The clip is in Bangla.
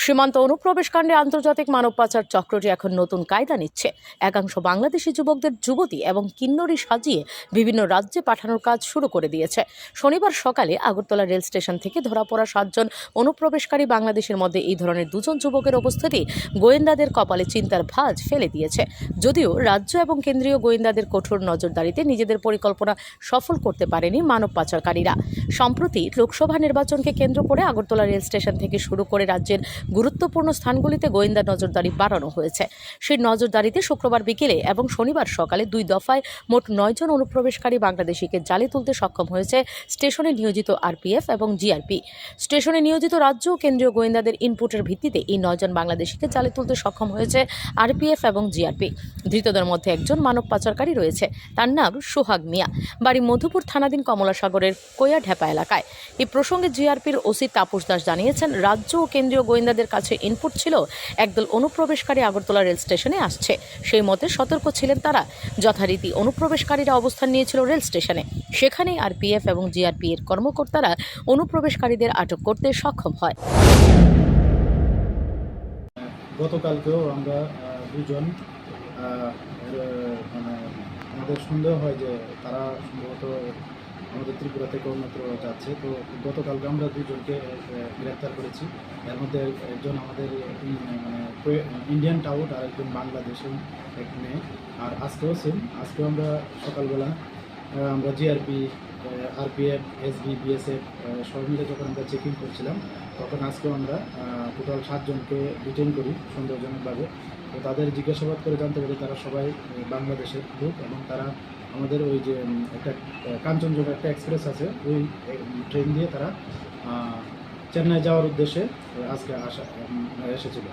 সীমান্ত অনুপ্রবেশকাণ্ডে আন্তর্জাতিক মানব পাচার চক্রটি এখন নতুন কায়দা নিচ্ছে। একাংশ বাংলাদেশি যুবকদের যুবতী এবং কিন্নরী সাজিয়ে বিভিন্ন রাজ্যে পাঠানোর কাজ শুরু করে দিয়েছে। শনিবার সকালে আগরতলা রেল স্টেশন থেকে ধরা পড়া 7 জন অনুপ্রবেশকারী বাংলাদেশের মধ্যে এই ধরনের 2 জন যুবকের উপস্থিতি গোয়েন্দাদের কপালে চিন্তার ভাঁজ ফেলে দিয়েছে। যদিও রাজ্য এবং কেন্দ্রীয় গোয়েন্দাদের কঠোর নজরদারিতে নিজেদের পরিকল্পনা সফল করতে পারেনি মানব পাচারকারীরা। সম্প্রতি লোকসভা নির্বাচনকে কেন্দ্র করে আগরতলা রেল স্টেশন থেকে শুরু করে রাজ্যের গুরুত্বপূর্ণ স্থানগুলিতে গোয়েন্দা নজরদারি বাড়ানো হয়েছে। সেই নজরদারিতে শুক্রবার বিকেলে এবং শনিবার সকালে 2 দফায় মোট 9 জন অনুপ্রবেশকারী বাংলাদেশিকে জালে তুলতে সক্ষম হয়েছে স্টেশনে নিয়োজিত আরপিএফ এবং জিআরপি। স্টেশনে নিয়োজিত রাজ্য ও কেন্দ্রীয় গোয়েন্দাদের ইনপুটের ভিত্তিতে এই 9 জন বাংলাদেশিকে জালে তুলতে সক্ষম হয়েছে আরপিএফ এবং জিআরপি। ধৃতদের মধ্যে একজন মানব পাচারকারী রয়েছে। তার নাম সোহাগ মিয়া, বাড়ি মধুপুর থানাধীন কমলাসাগরের কোয়াঢেপা এলাকায়। এই প্রসঙ্গে জিআরপির ওসি তাপস দাস জানিয়েছেন, রাজ্য ও কেন্দ্রীয় গোয়েন্দাদের কাছে ইনপুট ছিল একদল অনুপ্রবেশকারী আগরতলা রেল স্টেশনে আসছে। সেই মতে সতর্ক ছিলেন তারা। যথারীতি অনুপ্রবেশকারীরা অবস্থান নিয়েছিল রেল স্টেশনে। সেখানেই আরপিএফ এবং জিআরপি এর কর্মকর্তারা অনুপ্রবেশকারীদের আটক করতে সক্ষম হয়। গতকালকেও আমরা দুজন মানে আমাদের সন্দেহ হয় যে তারা সম্ভবত আমাদের ত্রিপুরা থেকে অন্যত্র যাচ্ছে। তো গতকালকে আমরা দুজনকে গ্রেপ্তার করেছি। এর মধ্যে একজন আমাদের মানে ইন্ডিয়ান টাউট আর একজন বাংলাদেশের এক মেয়ে। আর আজকেও সেম, আজকেও আমরা সকালবেলা আমরা জিআরপি, আরপিএফ, এসবি, বিএসএফ সবাই মিলে যখন আমরা চেকিং করছিলাম, তখন আজকেও আমরা টোটাল 7 জনকে ডিটেইন করি সন্দেহজনকভাবে। তো তাদের জিজ্ঞাসাবাদ করে জানতে পারি তারা সবাই বাংলাদেশের লোক এবং তারা আমাদের ওই যে একটা কাঞ্চনজঙ্ঘা একটা এক্সপ্রেস আছে, ওই ট্রেন দিয়ে তারা চেন্নাই যাওয়ার উদ্দেশ্যে আজকে এসেছিল।